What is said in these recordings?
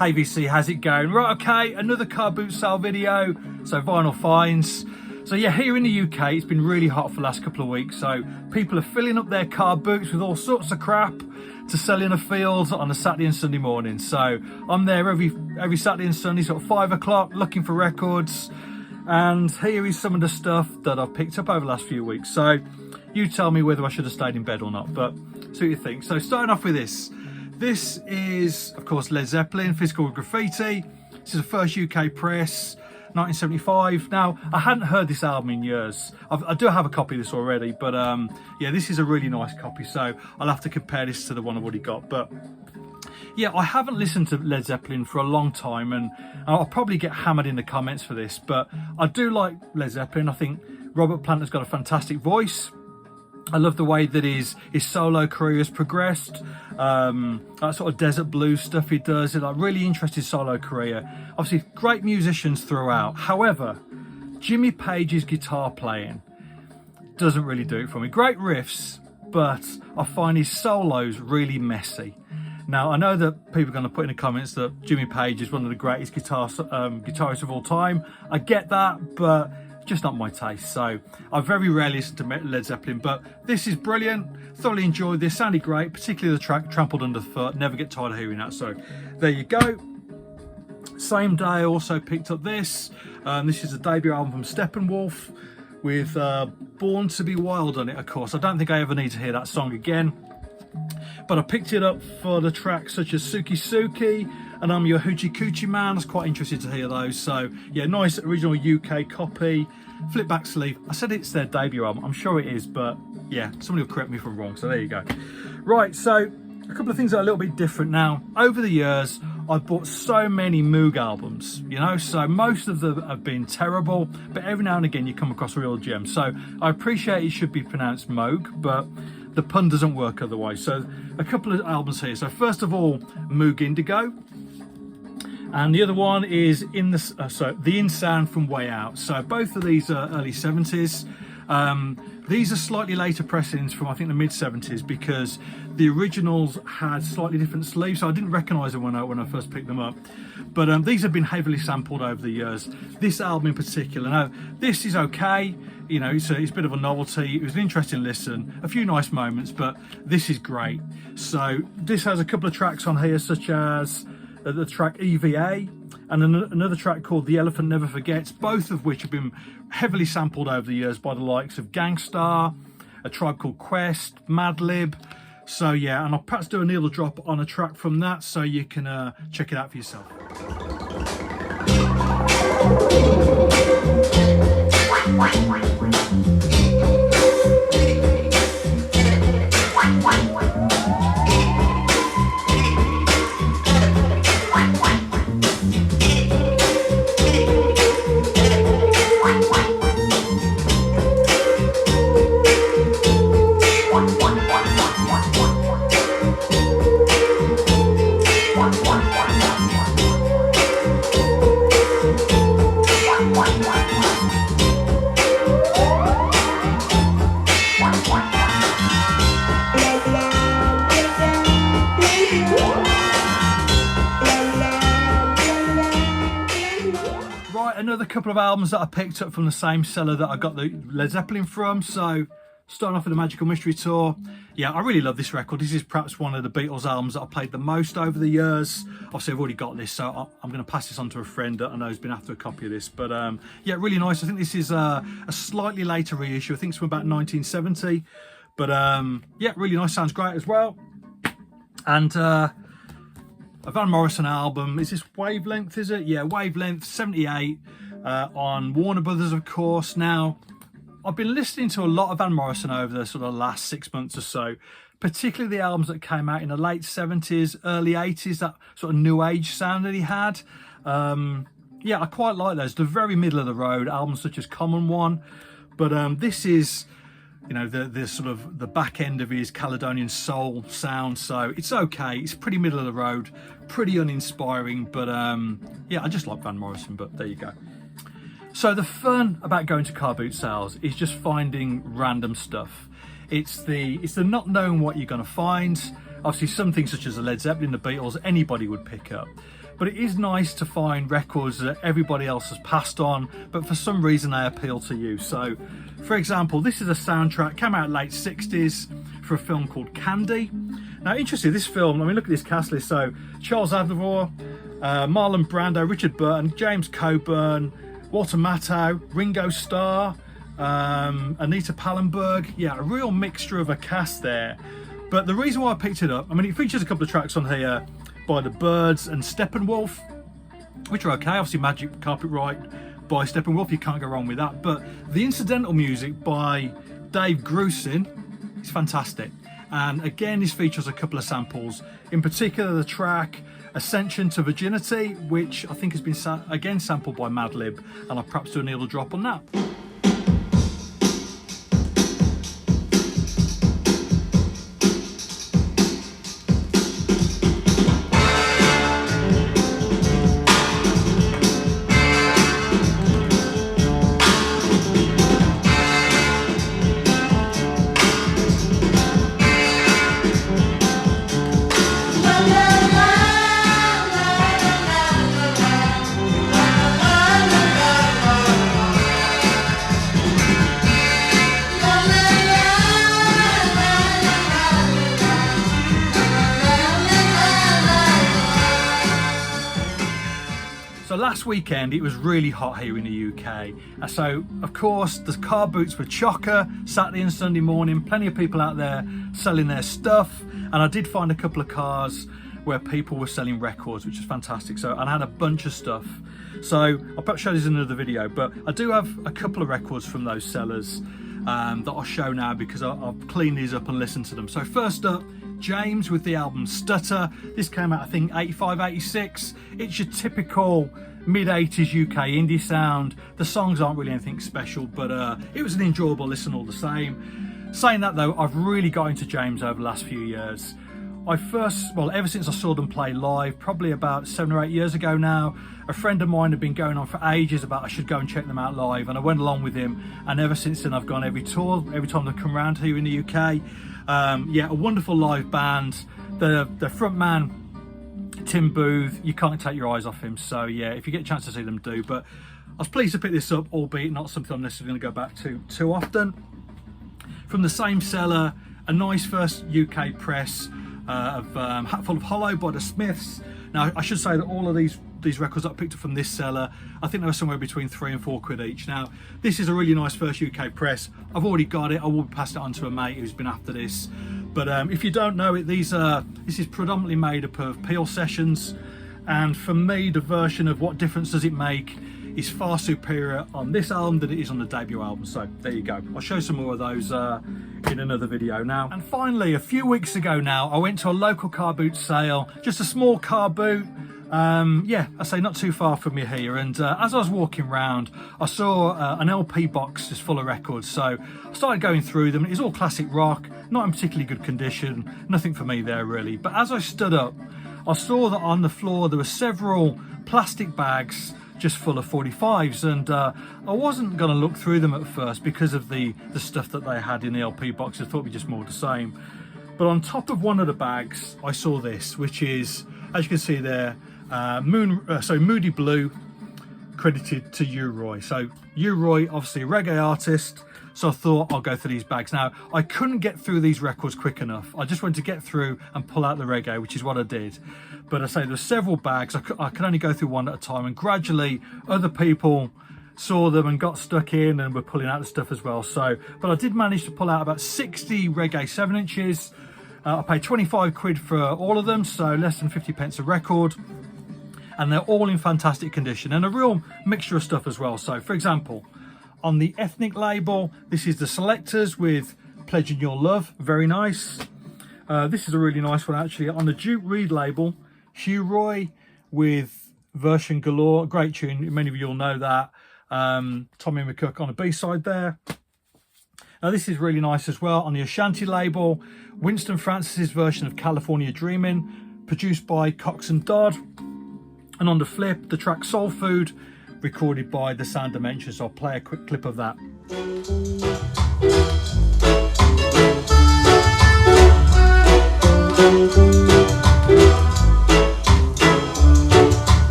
Hey VC, how's it going? Right, okay, another car boot sale video, so vinyl finds. So yeah, here in the UK, it's been really hot for the last couple of weeks, so people are filling up their car boots with all sorts of crap to sell in the fields on a Saturday and Sunday morning. So I'm there every Saturday and Sunday, sort of 5 o'clock, looking for records. And here is some of the stuff that I've picked up over the last few weeks. So you tell me whether I should have stayed in bed or not, but see what you think. So starting off with this. This is, of course, Led Zeppelin, Physical Graffiti. This is the first UK press, 1975. Now, I hadn't heard this album in years. I do have a copy of this already, but yeah, this is a really nice copy. So I'll have to compare this to the one I've already got. But yeah, I haven't listened to Led Zeppelin for a long time, and I'll probably get hammered in the comments for this, but I do like Led Zeppelin. I think Robert Plant has got a fantastic voice. I love the way that his solo career has progressed. That sort of desert blues stuff he does. It's like really interesting solo career. Obviously, great musicians throughout. However, Jimmy Page's guitar playing doesn't really do it for me. Great riffs, but I find his solos really messy. Now, I know that people are going to put in the comments that Jimmy Page is one of the greatest guitarists of all time. I get that, but just not my taste. So I very rarely listen to Led Zeppelin, but this is brilliant. Thoroughly enjoyed this. Sounded great, particularly the track Trampled Underfoot. Never get tired of hearing that. So there you go. Same day I also picked up this. This is a debut album from Steppenwolf with Born to Be Wild on it, of course. I don't think I ever need to hear that song again, but I picked it up for the tracks such as Suki Suki and I'm Your Hoochie Coochie Man. I was quite interested to hear those. So yeah, nice original UK copy. Flip back sleeve. I said it's their debut album. I'm sure it is, but yeah, somebody will correct me if I'm wrong. So there you go. Right, so a couple of things that are a little bit different now. Over the years, I've bought so many Moog albums, you know, so most of them have been terrible, but every now and again you come across a real gem. So I appreciate it should be pronounced Moog, but the pun doesn't work otherwise. So a couple of albums here. So first of all, Moog Indigo. And the other one is The In Sound from Way Out. So both of these are early 70s. These are slightly later pressings from I think the mid 70s because the originals had slightly different sleeves, so I didn't recognise them when I first picked them up. But these have been heavily sampled over the years. This album in particular, now this is okay. You know, it's a bit of a novelty. It was an interesting listen, a few nice moments, but this is great. So this has a couple of tracks on here, such as the track EVA and another track called The Elephant Never Forgets, both of which have been heavily sampled over the years by the likes of Gangstar, A Tribe Called Quest, Madlib. So yeah, and I'll perhaps do a needle drop on a track from that so you can check it out for yourself. Another couple of albums that I picked up from the same seller that I got the Led Zeppelin from. So starting off with the Magical Mystery Tour. Yeah, I really love this record. This is perhaps one of the Beatles albums that I played the most over the years. Obviously I've already got this, so I'm going to pass this on to a friend that I know has been after a copy of this. But yeah, really nice. I think this is a slightly later reissue. I think it's from about 1970. But yeah, really nice. Sounds great as well. And a Van Morrison album. Is this Wavelength, is it? Yeah, Wavelength, 78, on Warner Brothers, of course. Now, I've been listening to a lot of Van Morrison over the sort of last 6 months or so, particularly the albums that came out in the late 70s, early 80s, that sort of new age sound that he had. Yeah, I quite like those. The very middle of the road albums such as Common One. But this is, you know, the sort of the back end of his Caledonian soul sound, so it's okay. It's pretty middle of the road, pretty uninspiring, but yeah, I just like Van Morrison, but there you go. So the fun about going to car boot sales is just finding random stuff. It's the not knowing what you're going to find. Obviously some things such as the Led Zeppelin, the Beatles, anybody would pick up. But it is nice to find records that everybody else has passed on, but for some reason they appeal to you. So, for example, this is a soundtrack, came out late 60s for a film called Candy. Now, interesting, this film, I mean, look at this cast list. So, Charles Aznavour, Marlon Brando, Richard Burton, James Coburn, Walter Matthau, Ringo Starr, Anita Pallenberg. Yeah, a real mixture of a cast there. But the reason why I picked it up, I mean, it features a couple of tracks on here by the Byrds and Steppenwolf, which are okay. Obviously Magic Carpet Ride by Steppenwolf, you can't go wrong with that. But the incidental music by Dave Grusin is fantastic. And again, this features a couple of samples, in particular the track Ascension to Virginity, which I think has been again sampled by Madlib, and I'll perhaps do a needle drop on that. So last weekend it was really hot here in the UK, so of course the car boots were chocker Saturday and Sunday morning, plenty of people out there selling their stuff, and I did find a couple of cars where people were selling records, which is fantastic. So I had a bunch of stuff, so I'll perhaps show this in another video, but I do have a couple of records from those sellers that I'll show now because I'll clean these up and listen to them. So first up, James with the album Stutter. This came out I think 85, 86. It's your typical mid-80s UK indie sound. The songs aren't really anything special, but it was an enjoyable listen all the same. Saying that though, I've really got into James over the last few years. Ever since I saw them play live, probably about 7 or 8 years ago now, a friend of mine had been going on for ages about I should go and check them out live, and I went along with him, and ever since then I've gone every tour, every time they come around here in the UK. Yeah, a wonderful live band. The front man, Tim Booth, you can't take your eyes off him, so yeah, if you get a chance to see them, do. But I was pleased to pick this up, albeit not something I'm necessarily going to go back to too often. From the same seller, a nice first UK press of Hatful of Hollow by the Smiths. Now I should say that all of these records that I picked up from this seller, I think they were somewhere between £3 and £4 each. Now this is a really nice first UK press. I've already got it. I will pass it on to a mate who's been after this. But if you don't know it, this is predominantly made up of Peel sessions, and for me the version of What Difference Does It Make is far superior on this album than it is on the debut album. So there you go. I'll show some more of those in another video now. And finally, a few weeks ago now, I went to a local car boot sale, just a small car boot. Yeah, I say not too far from me here, and as I was walking around I saw an LP box just full of records, so I started going through them. It's all classic rock, not in particularly good condition, nothing for me there really. But as I stood up, I saw that on the floor there were several plastic bags just full of 45s, and I wasn't going to look through them at first because of the stuff that they had in the LP box. I thought it'd be just more the same. But on top of one of the bags I saw this, which is, as you can see there, Moody Blue, credited to U-Roy. So U-Roy, obviously a reggae artist, so I thought I'll go through these bags. Now I couldn't get through these records quick enough. I just wanted to get through and pull out the reggae, which is what I did. But I say there were several bags. I could only go through one at a time, and gradually other people saw them and got stuck in and were pulling out the stuff as well. So, but I did manage to pull out about 60 reggae 7-inches. I paid 25 quid for all of them, so less than 50 pence a record. And they're all in fantastic condition, and a real mixture of stuff as well. So for example, on the Ethnic label, this is the Selectors with Pledging Your Love, very nice. This is a really nice one actually. On the Duke Reid label, Hugh Roy with Version Galore, great tune, many of you will know that. Tommy McCook on a B-side there. Now this is really nice as well. On the Ashanti label, Winston Francis's version of California Dreamin', produced by Cox and Dodd. And on the flip, the track Soul Food, recorded by The Sound Dimensions. So I'll play a quick clip of that.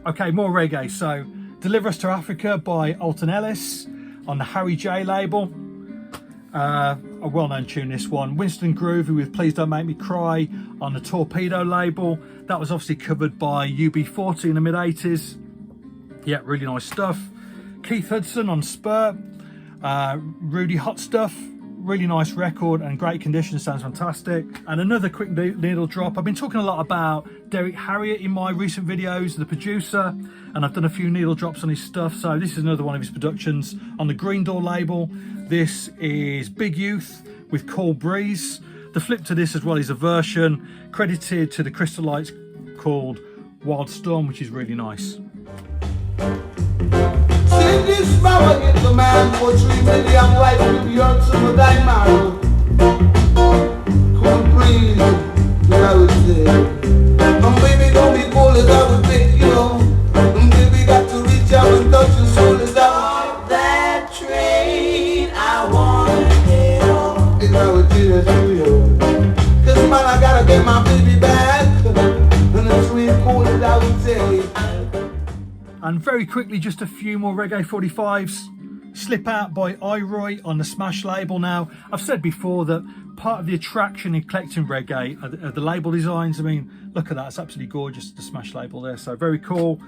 Okay, more reggae. So, Deliver Us to Africa by Alton Ellis on the Harry J label. A well-known tune, this one. Winston Groovy with Please Don't Make Me Cry on the Torpedo label. That was obviously covered by UB40 in the mid-80s. Yeah, really nice stuff. Keith Hudson on Spur. Rudy Hot Stuff. Really nice record and great condition, sounds fantastic. And another quick needle drop. I've been talking a lot about Derek Harriott in my recent videos, the producer, and I've done a few needle drops on his stuff. So this is another one of his productions on the Green Door label. This is Big Youth with Cool Breeze. The flip to this as well is a version credited to the Crystal Lights called Wild Storm, which is really nice. See this power get the man for 3 million white with the earth to the diamond. Cool breeze, I would say. Baby, don't be cold as I would think, you know. Baby, got to reach out and touch your soul as I that train I wanna get on. If I would do that to you. Cause man, I gotta get my baby back. And the sweet cold as I would say. And very quickly, just a few more Reggae 45s. Slip Out by Iroy on the Smash label. Now, I've said before that part of the attraction in collecting reggae are the label designs. I mean, look at that, it's absolutely gorgeous, the Smash label there, so very cool.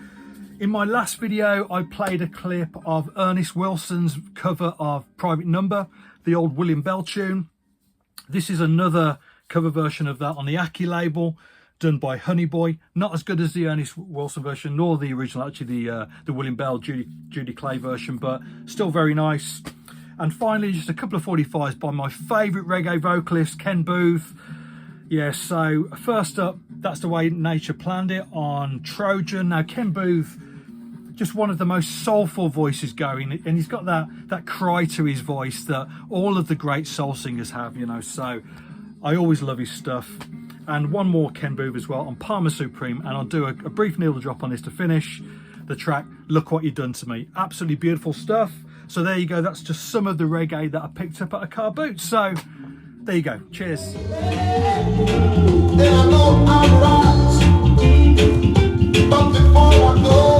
In my last video, I played a clip of Ernest Wilson's cover of Private Number, the old William Bell tune. This is another cover version of that on the Aki label, done by Honey Boy. Not as good as the Ernest Wilson version, nor the original, actually the William Bell, Judy Clay version, but still very nice. And finally, just a couple of 45s by my favourite reggae vocalist, Ken Booth. Yeah, so first up, That's the Way Nature Planned It on Trojan. Now, Ken Booth, just one of the most soulful voices going, and he's got that cry to his voice that all of the great soul singers have, you know, so I always love his stuff. And one more Ken Booth as well on Palmer Supreme, and I'll do a brief needle drop on this to finish the track, Look What You've Done to Me. Absolutely beautiful stuff. So there you go, that's just some of the reggae that I picked up at a car boot. So there you go, cheers. Then I know I'm right, but before I go